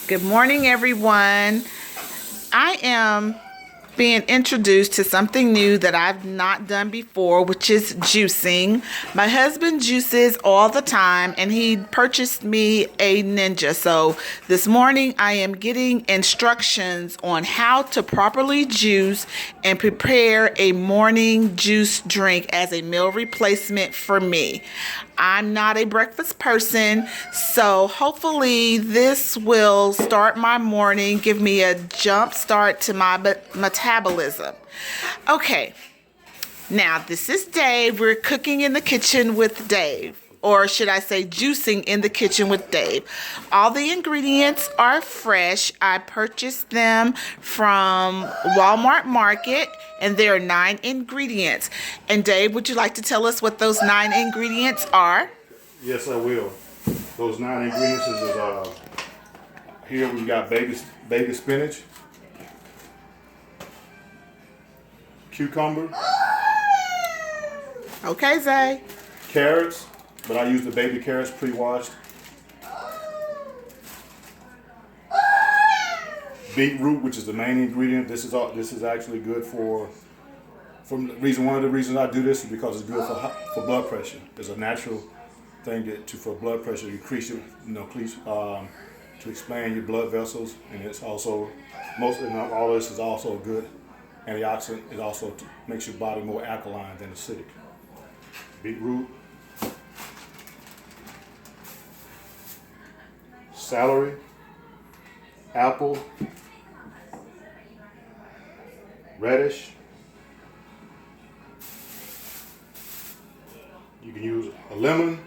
Good morning, everyone. I am being introduced to something new that I've not done before, which is juicing. My husband juices all the time, and he purchased me a Ninja. So this morning I am getting instructions on how to properly juice and prepare a morning juice drink as a meal replacement for me. I'm not a breakfast person, so hopefully this will start my morning, give me a jump start to my metabolism. Okay, now this is Dave. We're cooking in the kitchen with Dave, or should I say juicing in the kitchen with Dave. All the ingredients are fresh. I purchased them from Walmart Market, and there are 9 ingredients. And Dave, would you like to tell us what those 9 ingredients are? Yes, I will. Those 9 ingredients is here we've got baby spinach, cucumber, Okay, Zay. carrots, but I use the baby carrots pre-washed, beetroot, which is the main ingredient. This is actually good for. One of the reasons I do this is because it's good for blood pressure. It's a natural thing for blood pressure, increase your, to expand your blood vessels, and it's also all this is also a good antioxidant. It also makes your body more alkaline than acidic. Beetroot, celery, apple, radish. You can use a lemon,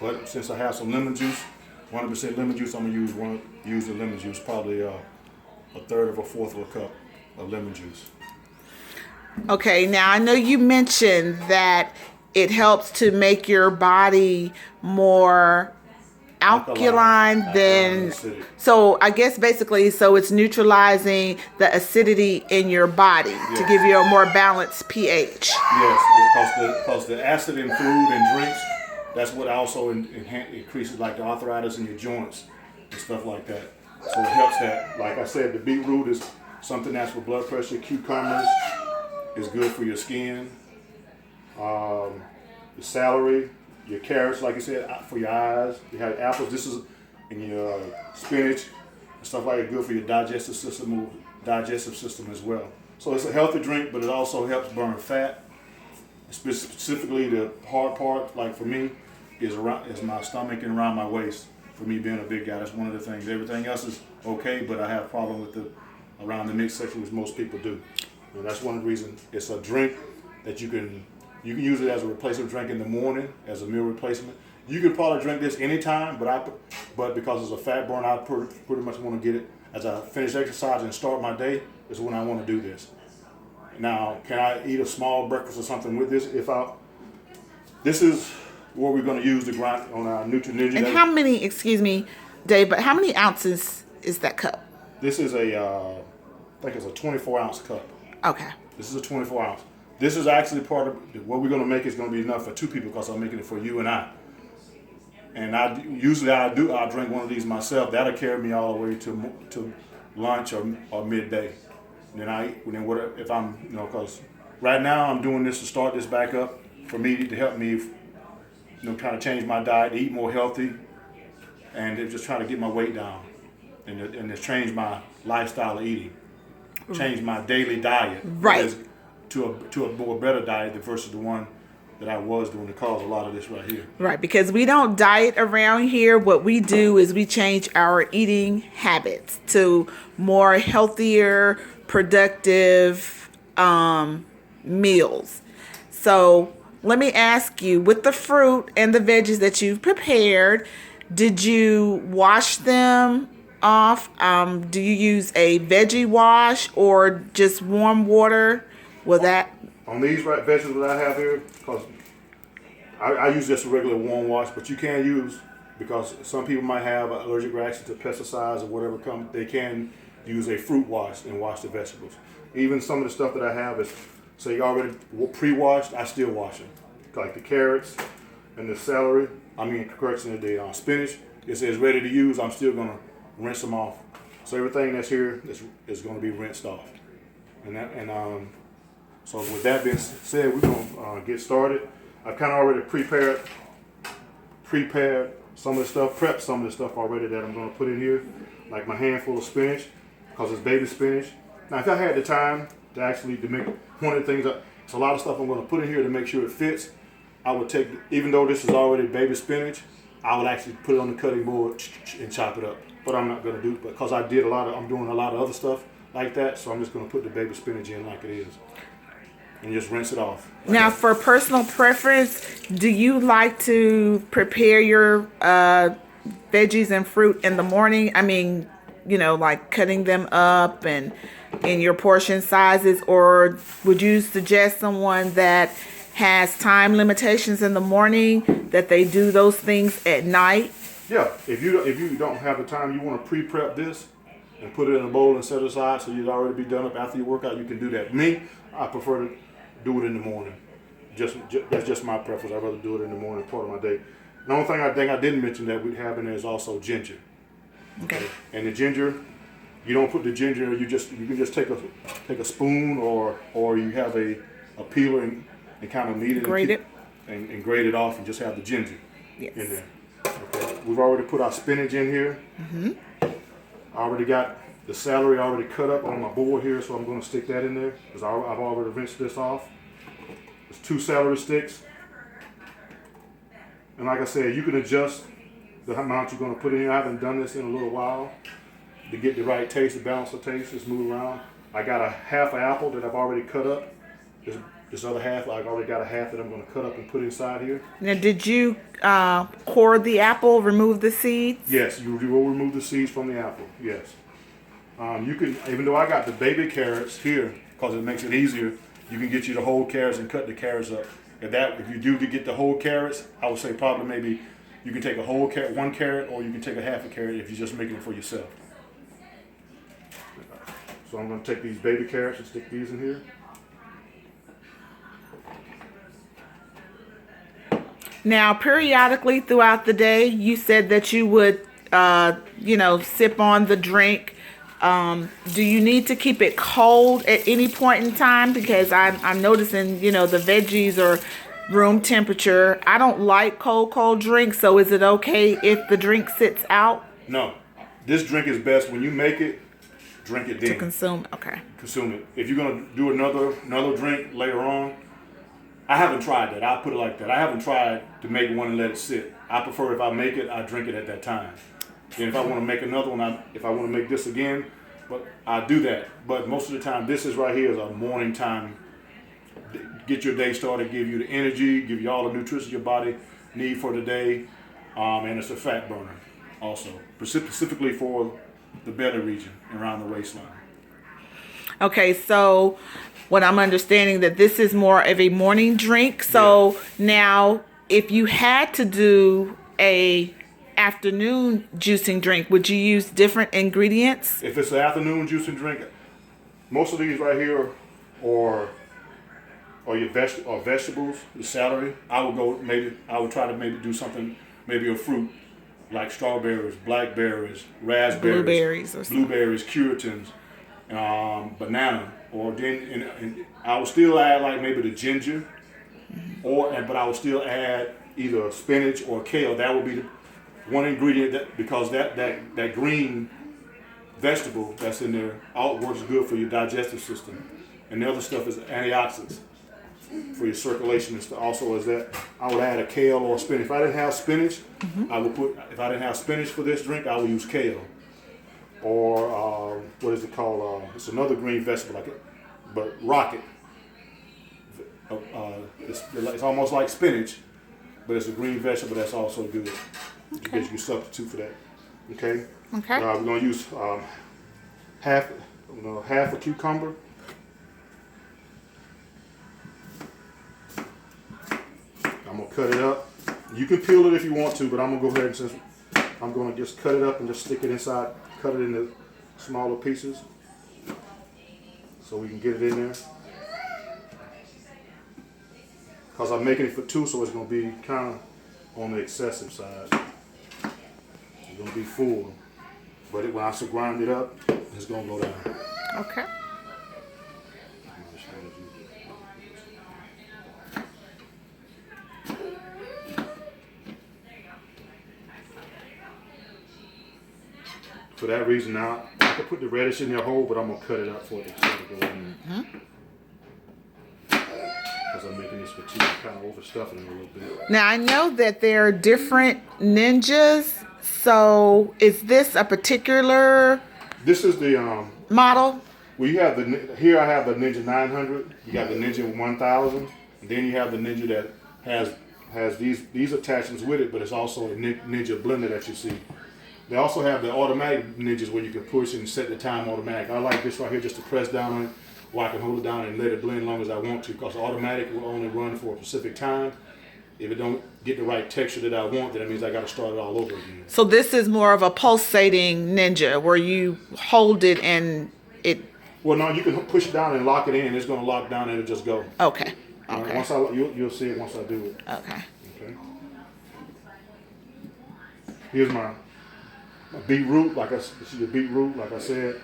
but since I have some lemon juice, 100% lemon juice, I'm gonna use the lemon juice, probably a third of a fourth of a cup of lemon juice. Okay, now I know you mentioned that it helps to make your body more alkaline than, acidic. so I guess basically, so it's neutralizing the acidity in your body to give you a more balanced pH. Yes, because the acid in food and drinks, that's what also increases like the arthritis in your joints and stuff like that. So it helps that. Like I said, the beetroot is something that's for blood pressure. Cucumbers is good for your skin. The celery, your carrots, like I said, for your eyes. You have apples. This is in your spinach and stuff like that. Good for your digestive system as well. So it's a healthy drink, but it also helps burn fat. Specifically, the hard part, like for me, is my stomach and around my waist. For me being a big guy, that's one of the things. Everything else is okay, but I have a problem with around the midsection, which most people do. And that's one of the reasons. It's a drink that you can use it as a replacement drink in the morning, as a meal replacement. You can probably drink this anytime, but because it's a fat burn, I pretty much want to get it as I finish exercise and start my day. Is when I want to do this. Now, can I eat a small breakfast or something with this? This is what we're going to use to grind on our Nutri-Ninja. And how many, excuse me, Dave, but how many ounces is that cup? This is I think it's a 24-ounce cup. Okay. This is a 24-ounce. This is actually part of what we're going to make is going to be enough for 2 people because I'm making it for you and I. And I'll drink one of these myself. That'll carry me all the way to lunch or midday. If I'm, because right now I'm doing this to start this back up for me to help me, kind of change my diet, eat more healthy, and just try to get my weight down, and just change my lifestyle of eating, change my daily diet, right, to a more better diet versus the one that I was doing to cause a lot of this right here. Right, because we don't diet around here. What we do is we change our eating habits to more healthier, productive meals. So let me ask you, with the fruit and the veggies that you've prepared, did you wash them off? Do you use a veggie wash or just warm water? Will that... On these vegetables that I have here, because I use just a regular warm wash, but you can use, because some people might have an allergic reaction to pesticides or whatever they can use a fruit wash and wash the vegetables. Even some of the stuff that I have is, say, already pre-washed, I still wash them. Like the carrots and the celery, carrots and the spinach, it says ready to use, I'm still gonna rinse them off. So everything that's here is going to be rinsed off. So with that being said, we're going to get started. I've kind of already prepared some of the stuff, prepped some of the stuff already that I'm going to put in here, like my handful of spinach, because it's baby spinach. Now, if I had the time to make one of the things, it's a lot of stuff I'm going to put in here to make sure it fits. I would take, even though this is already baby spinach, I would actually put it on the cutting board and chop it up. But I'm not going to do it because I'm doing a lot of other stuff like that. So I'm just going to put the baby spinach in like it is and just rinse it off. Now, for personal preference, do you like to prepare your veggies and fruit in the morning? I mean, like cutting them up and in your portion sizes, or would you suggest someone that has time limitations in the morning that they do those things at night? Yeah, if you don't have the time, you want to pre-prep this and put it in a bowl and set it aside so you'd already be done up after your workout. You can do that. Me, I prefer to do it in the morning. That's just my preference. I'd rather do it in the morning, part of my day. The only thing I didn't mention that we'd have in there is also ginger. Okay. And the ginger, you don't put the ginger. You can just take a spoon or you have a peeler and kind of knead it, grate it, and grate it off, and just have the ginger yes. in there. Okay. We've already put our spinach in here. Mm-hmm. I already got the celery already cut up on my board here, so I'm going to stick that in there because I've already rinsed this off. There's 2 celery sticks, and like I said, you can adjust the amount you're going to put in here. I haven't done this in a little while to get the right taste, to balance the taste. Just move around. I got a half an apple that I've already cut up. This other half, I've already got a half that I'm going to cut up and put inside here. Now, did you core the apple, remove the seeds? Yes, you will remove the seeds from the apple. Yes. You can, even though I got the baby carrots here, because it makes it easier, you can get you the whole carrots and cut the carrots up. If you do to get the whole carrots, I would say probably maybe you can take a whole carrot, 1 carrot, or you can take a half a carrot if you're just making it for yourself. So I'm going to take these baby carrots and stick these in here. Now, periodically throughout the day, you said that you would, sip on the drink. Do you need to keep it cold at any point in time? Because I'm noticing, the veggies are room temperature. I don't like cold drinks. So is it okay if the drink sits out? No. This drink is best when you make it, drink it then. To consume, okay. Consume it. If you're going to do another drink later on, I haven't tried that. I'll put it like that. I haven't tried to make one and let it sit. I prefer if I make it, I drink it at that time. And if I want to make another one, if I want to make this again, but I do that. But most of the time, this is right here is a morning time. Get your day started, give you the energy, give you all the nutrition your body need for the day, and it's a fat burner also, specifically for the belly region around the waistline. Okay, so what I'm understanding that this is more of a morning drink. So yeah. Now, if you had to do a afternoon juicing drink, would you use different ingredients? If it's an afternoon juicing drink, most of these right here are your vegetables, the celery. I would try to maybe do something, maybe a fruit like strawberries, blackberries, raspberries, blueberries, Curitons, banana, or then and I would still add like maybe the ginger, but I would still add either spinach or kale. That would be the one ingredient because that green vegetable that's in there works good for your digestive system, and the other stuff is antioxidants for your circulation and stuff. Also, is that I would add a kale or spinach. If I didn't have spinach, If I didn't have spinach for this drink, I would use kale. Or what is it called? It's another green vegetable like it, but rocket. It's almost like spinach, but it's a green vegetable that's also good. Okay. You can substitute for that. Okay. Okay. We're gonna use half a cucumber. I'm gonna cut it up. You can peel it if you want to, but I'm gonna go ahead and since I'm gonna just cut it up and just stick it inside. Cut it into smaller pieces so we can get it in there. Because I'm making it for 2, so it's going to be kind of on the excessive side. It's going to be full. But when I grind it up, it's gonna go down. Okay. For that reason, now I could put the radish in there whole, but I'm gonna cut it up for it to go in. Because I'm making this for cheese, kind of overstuffing it a little bit. Now I know that there are different ninjas. So is this a particular This is the model? well, you have here I have the Ninja 900. You got the Ninja 1000, and then you have the Ninja that has these attachments with it, but it's also a Ninja blender that you see. They also have the automatic Ninjas where you can push and set the time automatic. I like this right here just to press down on it, or I can hold it down and let it blend as long as I want to, because the automatic will only run for a specific time. If it don't get the right texture that I want, then it means I got to start it all over again. So this is more of a pulsating ninja where you hold it and it. Well, no, you can push it down and lock it in. It's going to lock down and it'll just go. Okay. Once Okay. you'll see it once I do it. Okay. Okay. Here's my beetroot. This is the beetroot. Like I said,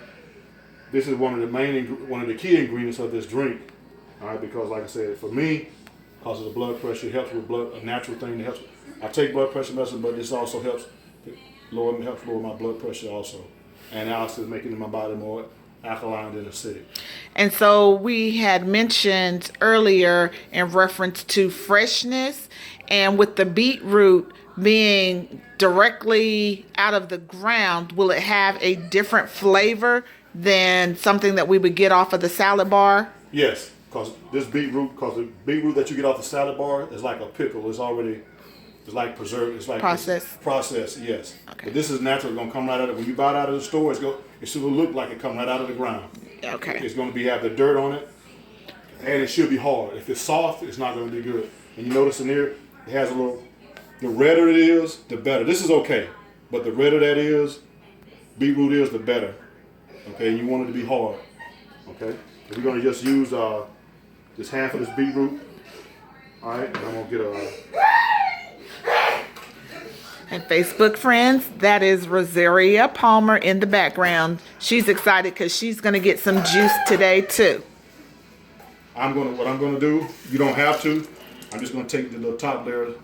this is one of the key ingredients of this drink. All right, because like I said, for me, because of the blood pressure, it helps with a natural thing that helps. I take blood pressure medicine, but this also helps lower my blood pressure also, and also making my body more alkaline than acidic. And so we had mentioned earlier in reference to freshness, and with the beetroot being directly out of the ground, will it have a different flavor than something that we would get off of the salad bar? Yes, because the beetroot that you get off the salad bar is like a pickle. It's like preserved. It's like processed, yes. Okay. But this is natural. It's gonna come right out of when you buy it out of the store. It should look like it come right out of the ground. Okay. It's gonna have the dirt on it, and it should be hard. If it's soft, it's not gonna be good. And you notice in here, it has a little. The redder it is, the better. This is okay, but the redder that is, beetroot is, the better. Okay, and you want it to be hard. Okay, so we're gonna just use just half of this beetroot. All right, and I'm gonna get a. And Facebook friends, that is Rosaria Palmer in the background. She's excited because she's going to get some juice today too. What I'm gonna do, you don't have to. I'm just gonna take the little top layer of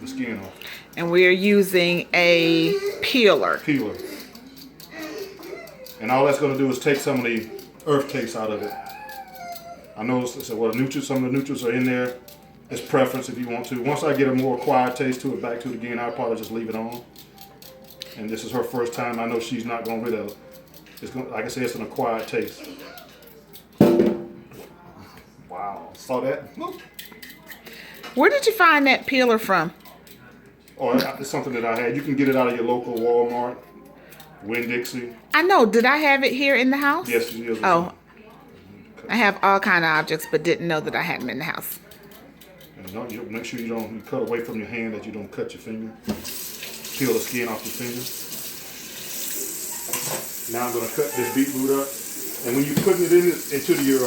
the skin off. And we are using a peeler. And all that's gonna do is take some of the earth taste out of it. I know some of the nutrients are in there. It's preference if you want to. Once I get a more acquired taste to it, back to it again, I'll probably just leave it on. And this is her first time. I know she's not going to rid of it. Like I said, it's an acquired taste. Wow. Saw that? Where did you find that peeler from? Oh, it's something that I had. You can get it out of your local Walmart, Winn-Dixie. I know. Did I have it here in the house? Yes, it is. Oh. I have all kind of objects, but didn't know that I had them in the house. And you make sure you cut away from your hand, that you don't cut your finger. Peel the skin off your finger. Now I'm going to cut this beetroot up. And when you're putting it into your